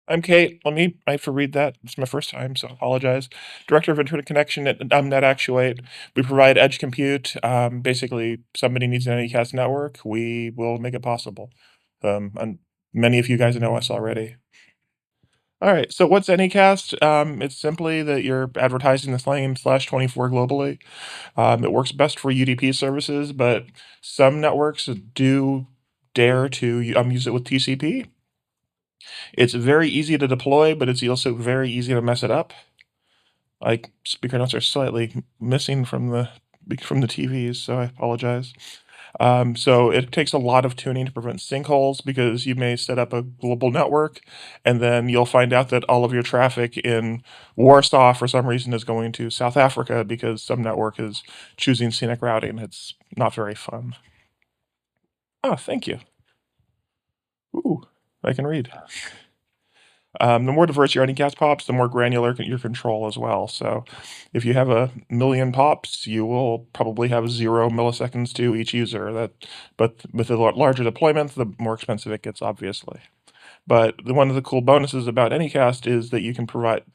I'm Kate. I have to read that. It's my first time, so I apologize. Director of Internet Connection at NetActuate. We provide edge compute. Basically, somebody needs an Anycast network, we will make it possible. And many of you guys know us already. All right, so what's Anycast? It's simply that you're advertising the same /24 globally. It works best for UDP services, but some networks do dare to use it with TCP. It's very easy to deploy, but it's also very easy to mess it up. Like, speaker notes are slightly missing from the TVs, so I apologize. So it takes a lot of tuning to prevent sinkholes because you may set up a global network and then you'll find out that all of your traffic in Warsaw for some reason is going to South Africa because some network is choosing scenic routing. It's not very fun. Oh, thank you. Ooh, I can read. The more diverse your Anycast pops, the more granular your control as well. So if you have 1,000,000 pops, you will probably have 0 milliseconds to each user. But with a larger deployment, the more expensive it gets, obviously. But one of the cool bonuses about Anycast is that you can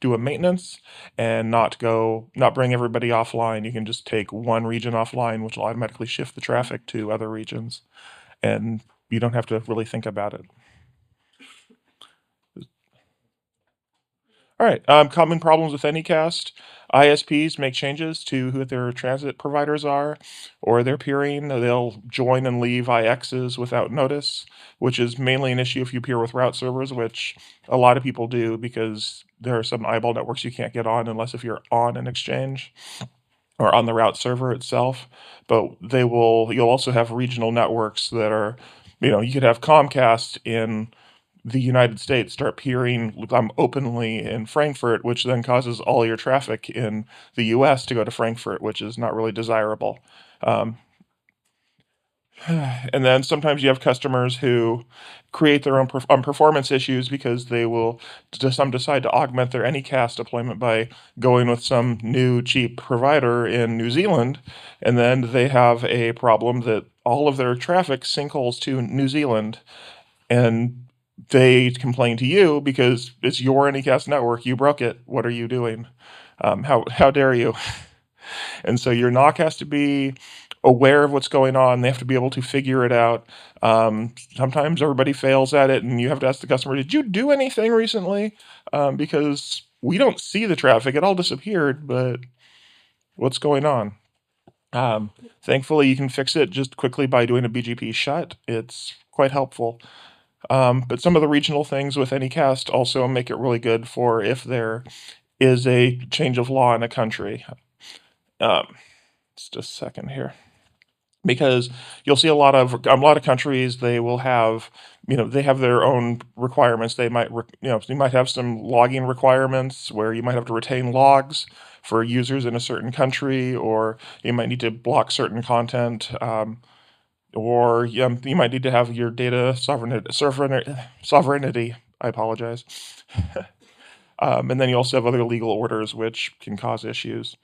do a maintenance and not bring everybody offline. You can just take one region offline, which will automatically shift the traffic to other regions, and you don't have to really think about it. All right. Common problems with Anycast. ISPs make changes to who their transit providers are, or their peering. They'll join and leave IXs without notice, which is mainly an issue if you peer with route servers, which a lot of people do because there are some eyeball networks you can't get on unless if you're on an exchange or on the route server itself. But you'll also have regional networks that are, you could have Comcast in the United States start peering openly in Frankfurt, which then causes all your traffic in the US to go to Frankfurt, which is not really desirable. And then sometimes you have customers who create their own performance issues because they will decide to augment their Anycast deployment by going with some new cheap provider in New Zealand, and then they have a problem that all of their traffic sinkholes to New Zealand, and they complain to you because it's your Anycast network. You broke it. What are you doing? How dare you? And so your NOC has to be aware of what's going on. They have to be able to figure it out. Sometimes everybody fails at it, and you have to ask the customer, "Did you do anything recently?" Because we don't see the traffic; it all disappeared. But what's going on? Thankfully, you can fix it just quickly by doing a BGP shut. It's quite helpful. But some of the regional things with Anycast also make it really good for if there is a change of law in a country. Just a second here. Because you'll see a lot of countries, they will have, they have their own requirements. They might, you might have some logging requirements where you might have to retain logs for users in a certain country, or you might need to block certain content. Or you might need to have your data sovereignty. I apologize. And then you also have other legal orders which can cause issues.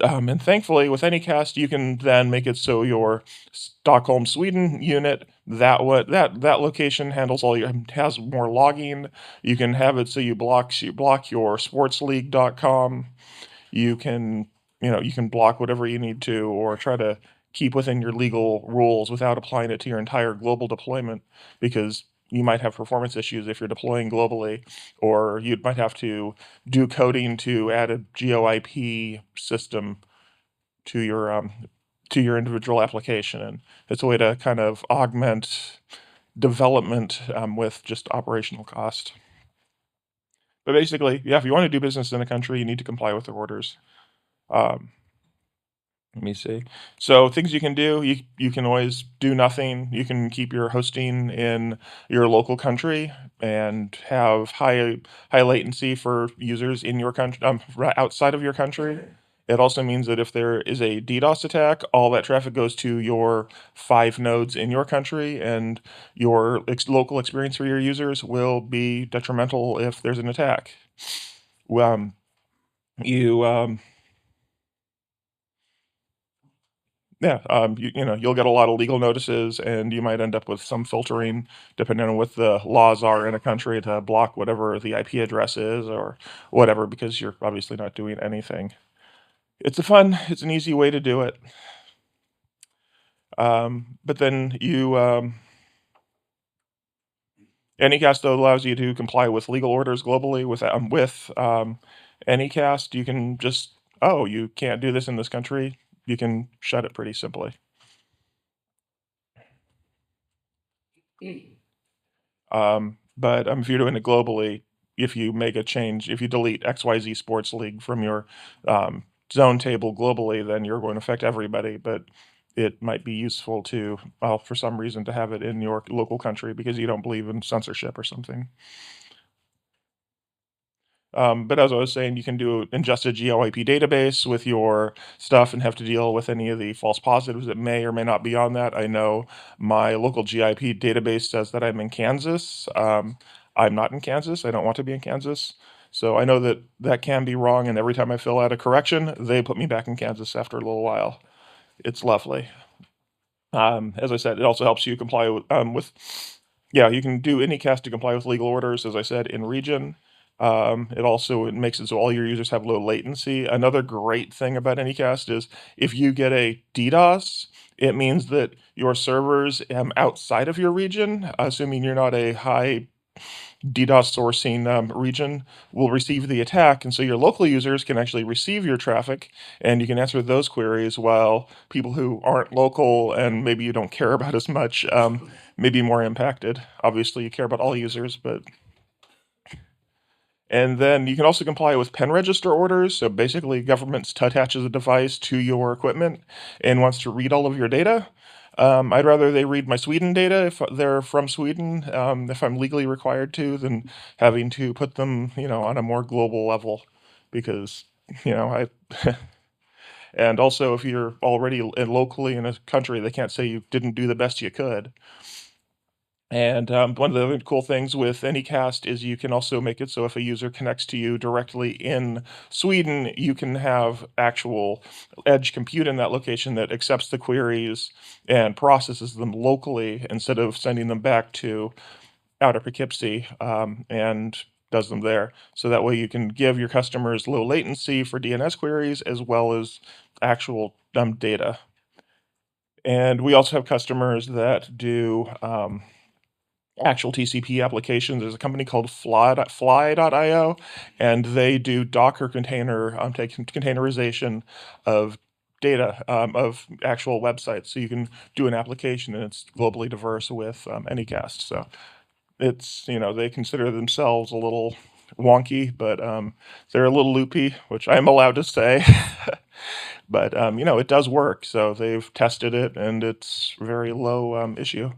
And thankfully, with Anycast, you can then make it so your Stockholm, Sweden unit, that location handles has more logging. You can have it so you block your sportsleague.com. You can block whatever you need to, or try to keep within your legal rules without applying it to your entire global deployment, because you might have performance issues if you're deploying globally, or you might have to do coding to add a GeoIP system to your individual application. And it's a way to kind of augment development with just operational cost. But basically, yeah, if you want to do business in a country, you need to comply with their orders. Let me see. So things you can do, you can always do nothing. You can keep your hosting in your local country and have high latency for users in your country, outside of your country. It also means that if there is a DDoS attack, all that traffic goes to your 5 nodes in your country, and your local experience for your users will be detrimental if there's an attack. You Yeah, you'll get a lot of legal notices, and you might end up with some filtering, depending on what the laws are in a country, to block whatever the IP address is or whatever, because you're obviously not doing anything. It's an easy way to do it. But then Anycast though allows you to comply with legal orders globally. With Anycast, you can just, oh, you can't do this in this country. You can shut it pretty simply. But if you're doing it globally, if you make a change, if you delete XYZ Sports League from your zone table globally, then you're going to affect everybody. But it might be useful to, well, for some reason, to have it in your local country because you don't believe in censorship or something. But as I was saying, you can ingest a GeoIP database with your stuff and have to deal with any of the false positives that may or may not be on that. I know my local GeoIP database says that I'm in Kansas. I'm not in Kansas. I don't want to be in Kansas. So I know that that can be wrong, and every time I fill out a correction, they put me back in Kansas after a little while. It's lovely. As I said, it also helps you comply yeah, you can do Anycast to comply with legal orders, as I said, in region. It makes it so all your users have low latency. Another great thing about Anycast is if you get a DDoS, it means that your servers outside of your region, assuming you're not a high DDoS sourcing region, will receive the attack. And so your local users can actually receive your traffic, and you can answer those queries, while people who aren't local and maybe you don't care about as much may be more impacted. Obviously, you care about all users, but... And then you can also comply with pen register orders. So basically, government attaches a device to your equipment and wants to read all of your data. I'd rather they read my Sweden data if they're from Sweden, if I'm legally required to, than having to put them, on a more global level, because, I. And also, if you're already locally in a country, they can't say you didn't do the best you could. And one of the other cool things with Anycast is you can also make it so if a user connects to you directly in Sweden, you can have actual edge compute in that location that accepts the queries and processes them locally instead of sending them back to outer Poughkeepsie and does them there. So that way you can give your customers low latency for DNS queries as well as actual data. And we also have customers that do actual TCP applications. There's a company called Fly.io, and they do Docker containerization of data of actual websites. So you can do an application, and it's globally diverse with Anycast. So it's, they consider themselves a little wonky, but they're a little loopy, which I'm allowed to say. But it does work. So they've tested it, and it's very low issue.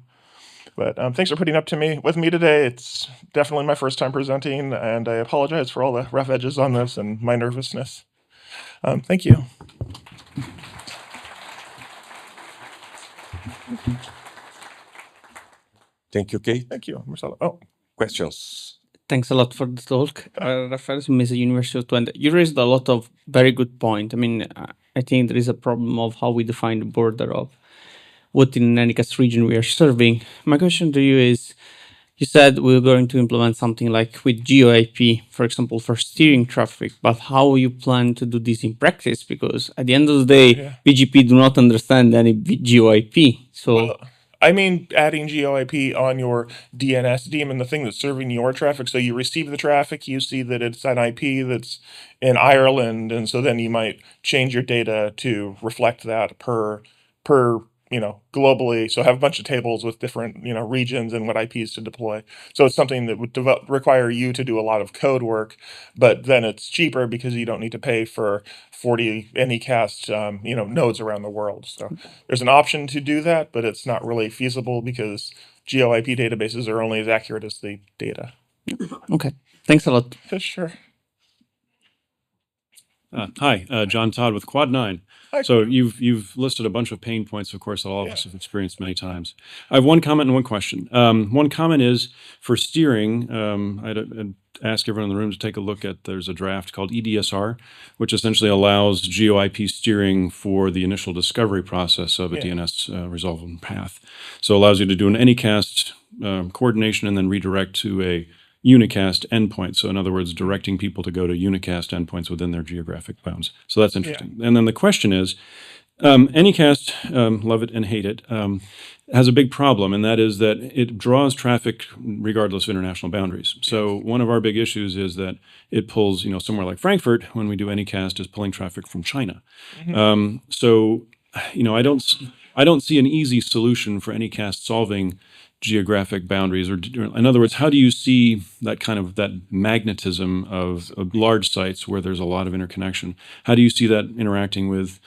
But thanks for putting up with me today. It's definitely my first time presenting, and I apologize for all the rough edges on this and my nervousness. Thank you. Thank you, Kate. Thank you, Marcelo. Oh, Questions? Thanks a lot for the talk. Rafael Smith, University of Twente. You raised a lot of very good points. I mean, I think there is a problem of how we define the border of what in Anycast region we are serving. My question to you is, you said we're going to implement something like with GeoIP, for example, for steering traffic, but how you plan to do this in practice? Because at the end of the day, BGP do not understand any GeoIP. So... I mean, adding GeoIP on your DNS daemon, the thing that's serving your traffic. So you receive the traffic, you see that it's an IP that's in Ireland, and so then you might change your data to reflect that per globally. So have a bunch of tables with different, regions and what IPs to deploy. So it's something that would require you to do a lot of code work, but then it's cheaper because you don't need to pay for 40 Anycast, nodes around the world. So there's an option to do that, but it's not really feasible because GeoIP databases are only as accurate as the data. Okay. Thanks a lot. Sure. Hi, John Todd with Quad 9. Hi. So you've listed a bunch of pain points, of course, that all of us Yeah. have experienced many times. I have one comment and one question. One comment is for steering. I'd ask everyone in the room to take a look at. There's a draft called EDSR, which essentially allows GeoIP steering for the initial discovery process of a Yeah. DNS resolving path. So it allows you to do an Anycast coordination and then redirect to a unicast endpoint. So in other words, directing people to go to unicast endpoints within their geographic bounds. So that's interesting. And then the question is, Anycast, love it and hate it, has a big problem, and that is that it draws traffic regardless of international boundaries. So one of our big issues is that it pulls, somewhere like Frankfurt, when we do Anycast, is pulling traffic from China. So, I don't see an easy solution for Anycast solving geographic boundaries, or in other words, how do you see that magnetism of large sites where there's a lot of interconnection? How do you see that interacting with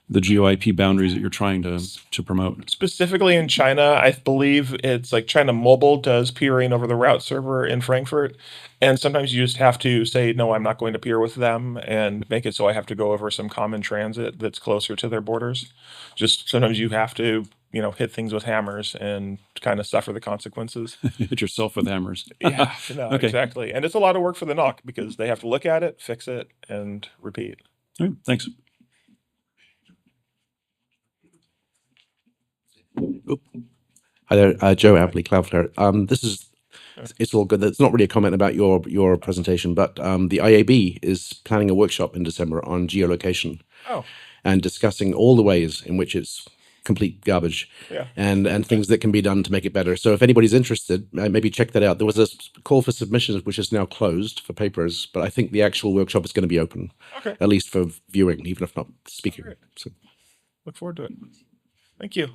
the GeoIP boundaries that you're trying to promote? Specifically in China, I believe it's like China Mobile does peering over the route server in Frankfurt. And sometimes you just have to say, no, I'm not going to peer with them, and make it so I have to go over some common transit that's closer to their borders. Just sometimes you have to, hit things with hammers and kind of suffer the consequences. Hit yourself with hammers. Yeah, no, Okay. exactly. And it's a lot of work for the NOC because they have to look at it, fix it, and repeat. All right, thanks. Hi there, Joe Apley, Cloudflare. It's all good. It's not really a comment about your presentation, but the IAB is planning a workshop in December on geolocation Oh, and discussing all the ways in which it's complete garbage yeah. and things that can be done to make it better. So if anybody's interested, maybe check that out. There was a call for submissions, which is now closed for papers, but I think the actual workshop is going to be open, Okay. at least for viewing, even if not speaking. Great. So. Look forward to it. Thank you.